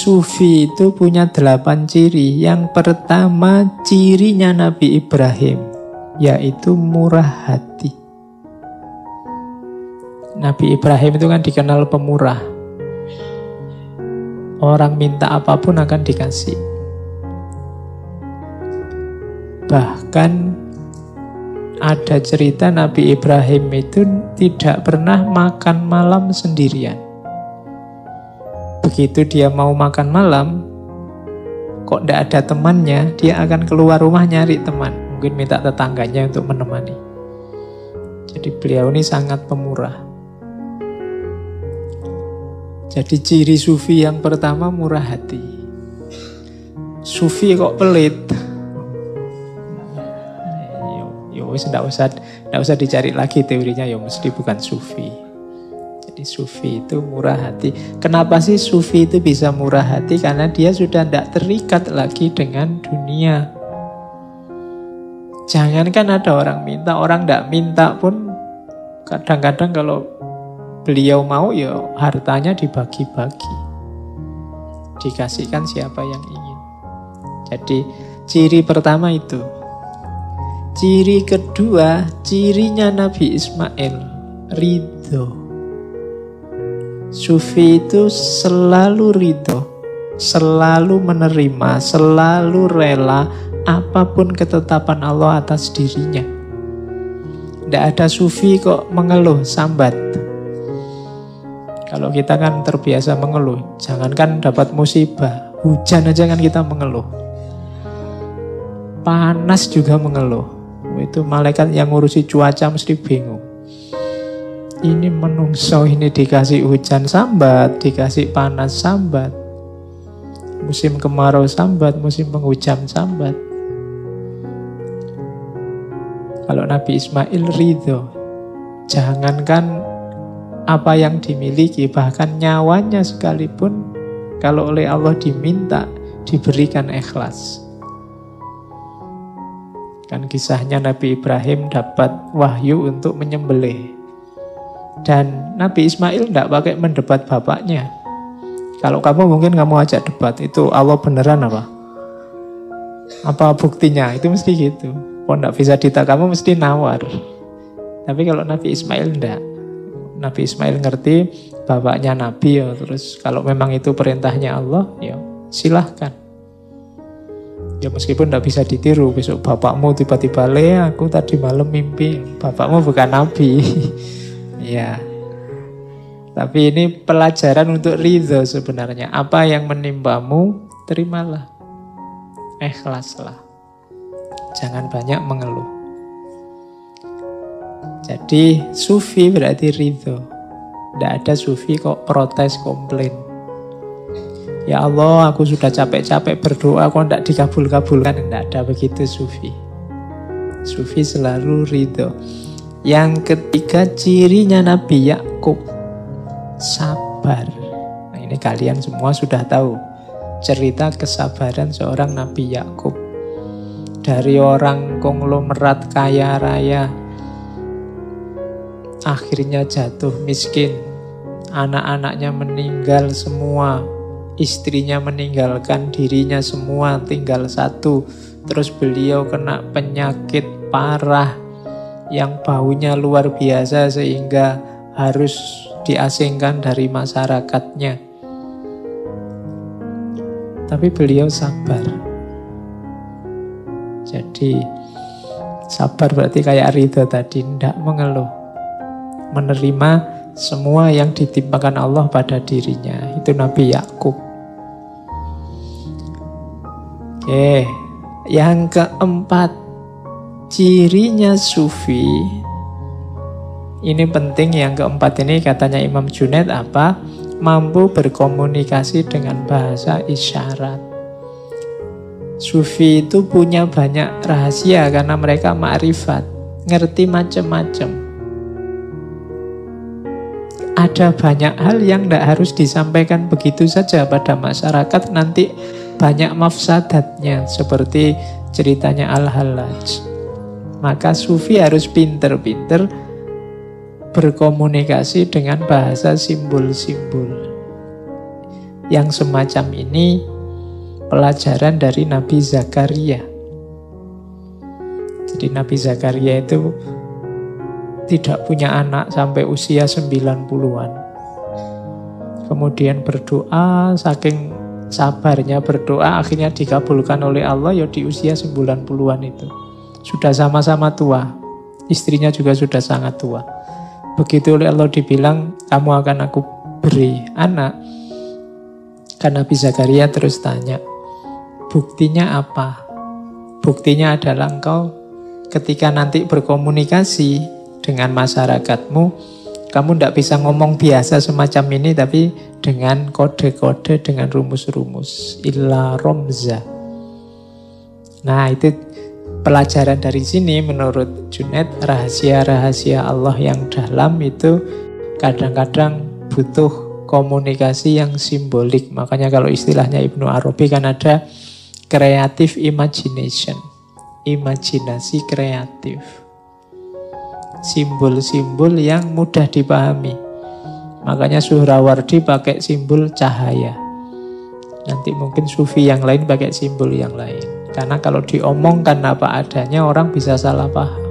Sufi itu punya 8 ciri. Yang pertama cirinya Nabi Ibrahim, yaitu murah hati. Nabi Ibrahim itu kan dikenal pemurah. Orang minta apapun akan dikasih. Bahkan ada cerita Nabi Ibrahim itu tidak pernah makan malam sendirian. Begitu dia mau makan malam, kok tidak ada temannya, dia akan keluar rumah nyari teman. Mungkin minta tetangganya untuk menemani. Jadi beliau ini sangat pemurah. Jadi ciri sufi yang pertama murah hati. Sufi kok pelit? Tidak usah dicari lagi teorinya, ya mesti bukan sufi. Jadi sufi itu murah hati. Kenapa sih sufi itu bisa murah hati? Karena dia sudah tidak terikat lagi dengan dunia. Jangankan ada orang minta, orang tidak minta pun kadang-kadang kalau beliau mau, ya hartanya dibagi-bagi, dikasihkan siapa yang ingin. Jadi ciri pertama itu. Ciri kedua, cirinya Nabi Ismail, ridho. Sufi itu selalu ridho, selalu menerima, selalu rela apapun ketetapan Allah atas dirinya. Tidak ada sufi kok mengeluh, sambat. Kalau kita kan terbiasa mengeluh, jangankan dapat musibah, hujan aja kan kita mengeluh. Panas juga mengeluh. Itu malaikat yang ngurusi cuaca mesti bingung. Ini menungso, ini dikasih hujan sambat, dikasih panas sambat. Musim kemarau sambat, musim penghujan sambat. Kalau Nabi Ismail ridho, jangankan apa yang dimiliki, bahkan nyawanya sekalipun, kalau oleh Allah diminta, diberikan ikhlas. Kan kisahnya Nabi Ibrahim dapat wahyu untuk menyembelih. Dan Nabi Ismail tidak pakai mendebat bapaknya. Kalau kamu mungkin kamu ajak debat, itu Allah beneran apa? Apa buktinya? Itu mesti gitu. Kalau tidak bisa ditanya, kamu mesti nawar. Tapi kalau Nabi Ismail tidak. Nabi Ismail ngerti bapaknya Nabi, ya. Terus kalau memang itu perintahnya Allah, ya silahkan. Ya meskipun tidak bisa ditiru, besok bapakmu tiba-tiba, aku tadi malam mimpi, bapakmu bukan Nabi. Ya. Tapi ini pelajaran untuk ridho sebenarnya. Apa yang menimpamu, terimalah. Ikhlaslah. Jangan banyak mengeluh. Jadi sufi berarti ridho. Tidak ada sufi kok protes, komplain. Ya Allah, aku sudah capek-capek berdoa, kok tidak dikabul-kabulkan. Tidak ada begitu sufi. Sufi selalu ridho. Yang ketiga cirinya Nabi Yakub, sabar. Nah ini kalian semua sudah tahu cerita kesabaran seorang Nabi Yakub. Dari orang konglomerat kaya raya, akhirnya jatuh miskin. Anak-anaknya meninggal semua. Istrinya meninggalkan dirinya semua, tinggal satu. Terus beliau kena penyakit parah yang baunya luar biasa sehingga harus diasingkan dari masyarakatnya. Tapi beliau sabar. Jadi sabar berarti kayak ridho tadi, tidak mengeluh. Menerima semua yang ditimpakan Allah pada dirinya. Itu Nabi Yakub. Oke, yang keempat, cirinya sufi. Ini penting, yang keempat ini katanya Imam Junaid apa? Mampu berkomunikasi dengan bahasa isyarat. Sufi itu punya banyak rahasia karena mereka ma'rifat, ngerti macam-macam. Ada banyak hal yang tidak harus disampaikan begitu saja pada masyarakat, nanti banyak mafsadatnya, seperti ceritanya Al-Hallaj. Maka sufi harus pinter-pinter berkomunikasi dengan bahasa simbol-simbol. Yang semacam ini pelajaran dari Nabi Zakaria. Jadi Nabi Zakaria itu tidak punya anak sampai usia 90-an. Kemudian berdoa, saking sabarnya berdoa, akhirnya dikabulkan oleh Allah ya di usia 90-an itu. Sudah sama-sama tua. Istrinya juga sudah sangat tua. Begitu oleh Allah dibilang, kamu akan aku beri anak. Karena Nabi Zakaria terus tanya, buktinya apa? Buktinya adalah engkau ketika nanti berkomunikasi dengan masyarakatmu, kamu tidak bisa ngomong biasa semacam ini, tapi dengan kode-kode, dengan rumus-rumus. Illa romza. Nah, itu pelajaran dari sini menurut Junaid, rahasia-rahasia Allah yang dalam itu kadang-kadang butuh komunikasi yang simbolik. Makanya kalau istilahnya Ibnu Arabi kan ada creative imagination. Imajinasi kreatif. Simbol-simbol yang mudah dipahami. Makanya Suhrawardi pakai simbol cahaya. Nanti mungkin Sufi yang lain pakai simbol yang lain. Karena kalau diomongkan apa adanya, orang bisa salah paham.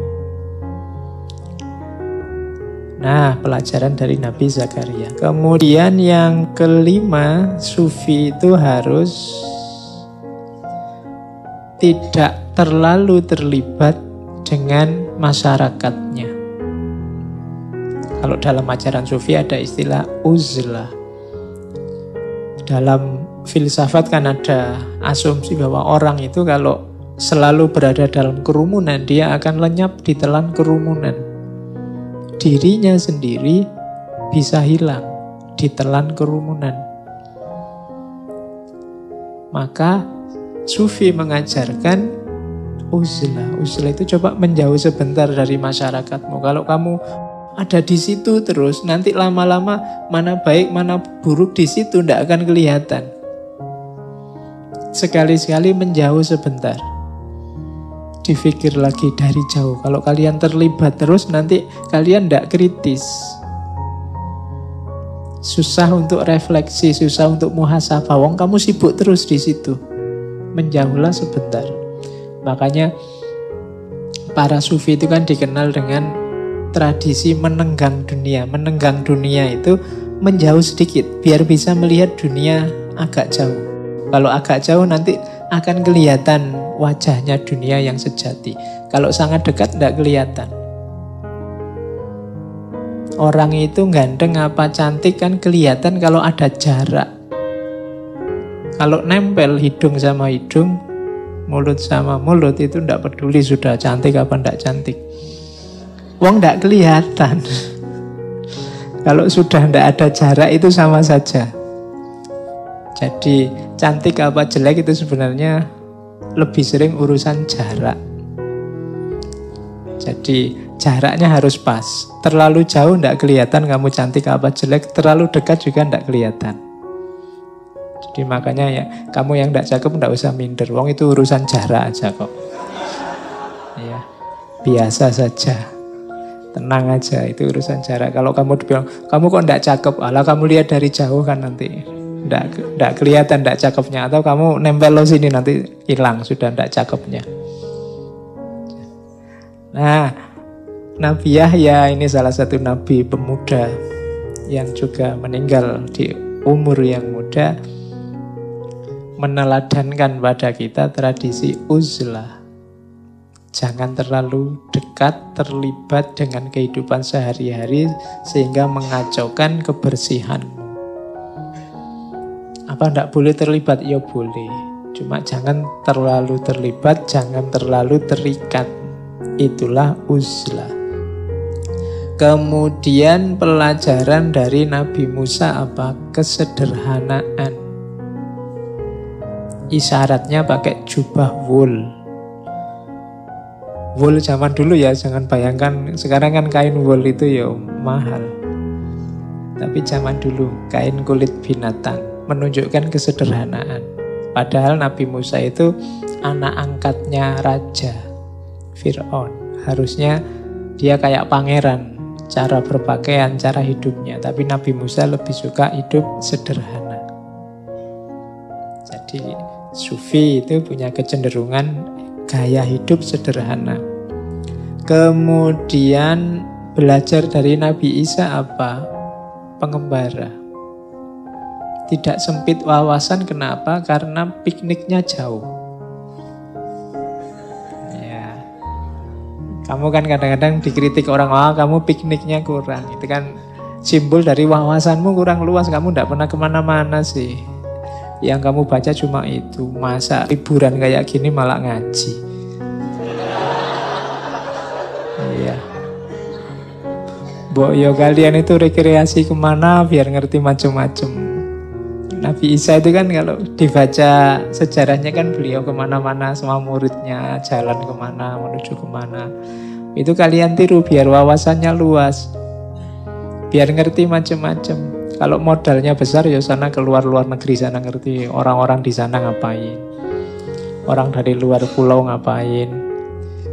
Nah, pelajaran dari Nabi Zakaria. Kemudian yang kelima, Sufi itu harus tidak terlalu terlibat dengan masyarakatnya. Kalau dalam ajaran Sufi ada istilah uzlah. Dalam filsafat kan ada asumsi bahwa orang itu kalau selalu berada dalam kerumunan, dia akan lenyap ditelan kerumunan. Dirinya sendiri bisa hilang ditelan kerumunan. Maka Sufi mengajarkan uzlah. Uzlah itu coba menjauh sebentar dari masyarakatmu. Kalau kamu ada di situ terus, nanti lama-lama mana baik mana buruk di situ tidak akan kelihatan. Sekali-sekali menjauh sebentar. Dipikir lagi dari jauh. Kalau kalian terlibat terus, nanti kalian tidak kritis. Susah untuk refleksi, susah untuk muhasabah. Wong kamu sibuk terus di situ. Menjauhlah sebentar. Makanya para sufi itu kan dikenal dengan tradisi menenggang dunia. Menenggang dunia itu menjauh sedikit, biar bisa melihat dunia agak jauh. Kalau agak jauh nanti akan kelihatan wajahnya dunia yang sejati. Kalau sangat dekat tidak kelihatan. Orang itu ganteng apa cantik kan kelihatan kalau ada jarak. Kalau nempel hidung sama hidung, mulut sama mulut, itu tidak peduli sudah cantik apa tidak cantik. Wong tidak kelihatan. Kalau sudah tidak ada jarak itu sama saja. Jadi cantik apa jelek itu sebenarnya lebih sering urusan jarak. Jadi jaraknya harus pas. Terlalu jauh tidak kelihatan kamu cantik apa jelek, terlalu dekat juga tidak kelihatan. Jadi makanya ya, kamu yang tidak cakep tidak usah minder. Wong itu urusan jarak aja kok. Ya, biasa saja. Tenang aja, itu urusan jarak. Kalau kamu bilang, kamu kok tidak cakep, alah kamu lihat dari jauh kan nanti tidak kelihatan tidak cakepnya. Atau kamu nempel lo sini nanti hilang sudah tidak cakepnya. Nah, Nabi Yahya ini salah satu nabi pemuda yang juga meninggal di umur yang muda, meneladankan pada kita tradisi uzlah. Jangan terlalu dekat, terlibat dengan kehidupan sehari-hari sehingga mengacaukan kebersihanmu. Apa tidak boleh terlibat? Ya boleh. Cuma jangan terlalu terlibat, jangan terlalu terikat. Itulah uzlah. Kemudian pelajaran dari Nabi Musa apa? Kesederhanaan. Isyaratnya pakai jubah wool. Wool zaman dulu ya, jangan bayangkan sekarang kan kain wool itu ya mahal. Tapi zaman dulu kain kulit binatang, menunjukkan kesederhanaan. Padahal Nabi Musa itu anak angkatnya raja Fir'aun. Harusnya dia kayak pangeran, cara berpakaian, cara hidupnya. Tapi Nabi Musa lebih suka hidup sederhana. Jadi sufi itu punya kecenderungan gaya hidup sederhana. Kemudian belajar dari Nabi Isa apa? Pengembara. Tidak sempit wawasan, kenapa? Karena pikniknya jauh. Ya. Kamu kan kadang-kadang dikritik orang, kamu pikniknya kurang. Itu kan simbol dari wawasanmu kurang luas, kamu tidak pernah kemana-mana sih. Yang kamu baca cuma itu. Masa liburan kayak gini malah ngaji. Iya. Mbok yo kalian itu rekreasi kemana biar ngerti macam-macam. Nabi Isa itu kan kalau dibaca sejarahnya kan beliau kemana-mana sama muridnya, jalan kemana, menuju kemana. Itu kalian tiru biar wawasannya luas, biar ngerti macam-macam. Kalau modalnya besar ya sana keluar luar negeri, sana ngerti orang-orang di sana ngapain, orang dari luar pulau ngapain,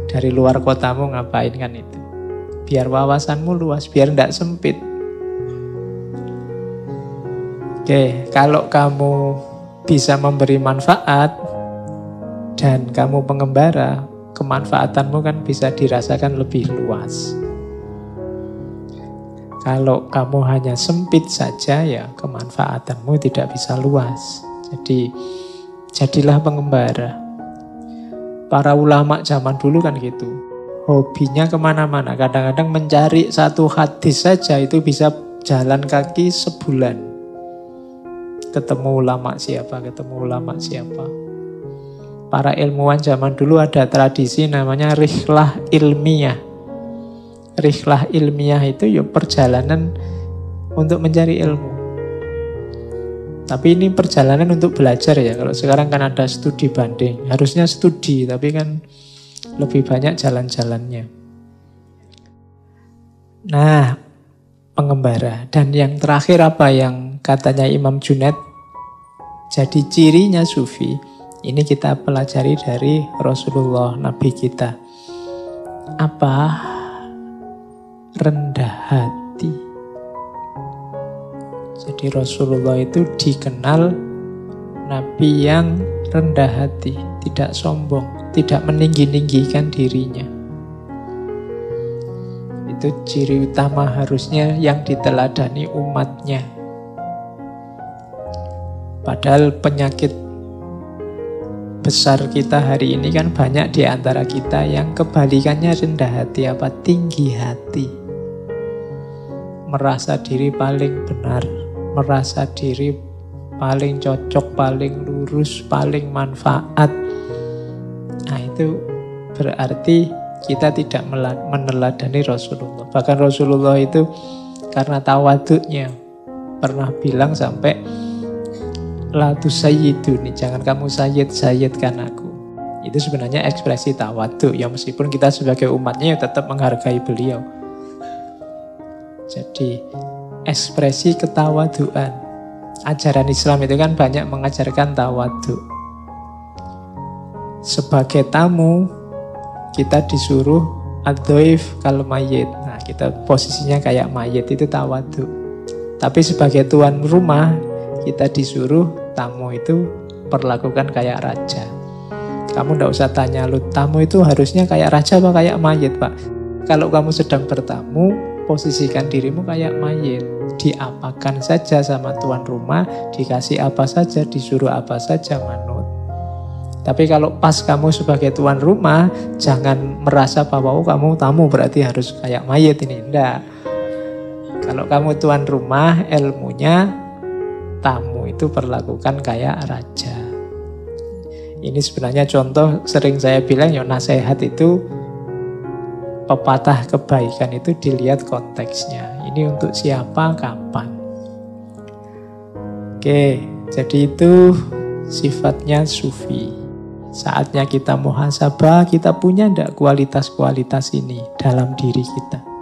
dari luar kotamu ngapain, kan itu. Biar wawasanmu luas, biar tidak sempit. Oke, kalau kamu bisa memberi manfaat dan kamu pengembara, kemanfaatanmu kan bisa dirasakan lebih luas. Kalau kamu hanya sempit saja, ya kemanfaatanmu tidak bisa luas. Jadi, jadilah pengembara. Para ulama zaman dulu kan gitu. Hobinya kemana-mana. Kadang-kadang mencari satu hadis saja itu bisa jalan kaki sebulan. Ketemu ulama siapa. Para ilmuwan zaman dulu ada tradisi namanya rihlah ilmiah. Rihlah ilmiah itu ya perjalanan untuk mencari ilmu. Tapi ini perjalanan untuk belajar ya. Kalau sekarang kan ada studi banding. Harusnya studi, tapi kan lebih banyak jalan-jalannya. Nah, pengembara. Dan yang terakhir apa yang katanya Imam Junaid jadi cirinya sufi, ini kita pelajari dari Rasulullah, Nabi kita. Apa? Rendah hati. Jadi Rasulullah itu dikenal Nabi yang rendah hati, tidak sombong, tidak meninggi-ninggikan dirinya. Itu ciri utama harusnya yang diteladani umatnya. Padahal penyakit besar kita hari ini kan banyak di antara kita yang kebalikannya rendah hati, apa? Tinggi hati. Merasa diri paling benar, merasa diri paling cocok, paling lurus, paling manfaat. Nah, itu berarti kita tidak meneladani Rasulullah. Bahkan Rasulullah itu karena tawaduknya pernah bilang sampai la tusayyiduni, jangan kamu sayyidkan aku. Itu sebenarnya ekspresi tawaduk ya, meskipun kita sebagai umatnya ya tetap menghargai beliau. Jadi ekspresi ketawaduan. Ajaran Islam itu kan banyak mengajarkan tawaduk. Sebagai tamu kita disuruh ad-dhaif kal mayyit. Nah, kita posisinya kayak mayit, itu tawaduk. Tapi sebagai tuan rumah kita disuruh tamu itu perlakukan kayak raja. Kamu tidak usah tanya, lu tamu itu harusnya kayak raja apa kayak mayit, Pak? Kalau kamu sedang bertamu, posisikan dirimu kayak mayit. Diapakan saja sama tuan rumah, dikasih apa saja, disuruh apa saja, manut. Tapi kalau pas kamu sebagai tuan rumah, jangan merasa bahwa kamu tamu berarti harus kayak mayit ini. Tidak. Kalau kamu tuan rumah, ilmunya tamu itu perlakukan kayak raja. Ini sebenarnya contoh sering saya bilang ya, nasihat itu, pepatah kebaikan itu dilihat konteksnya. Ini untuk siapa, kapan. Oke, jadi itu sifatnya sufi. Saatnya kita muhasabah, kita punya enggak kualitas-kualitas ini dalam diri kita.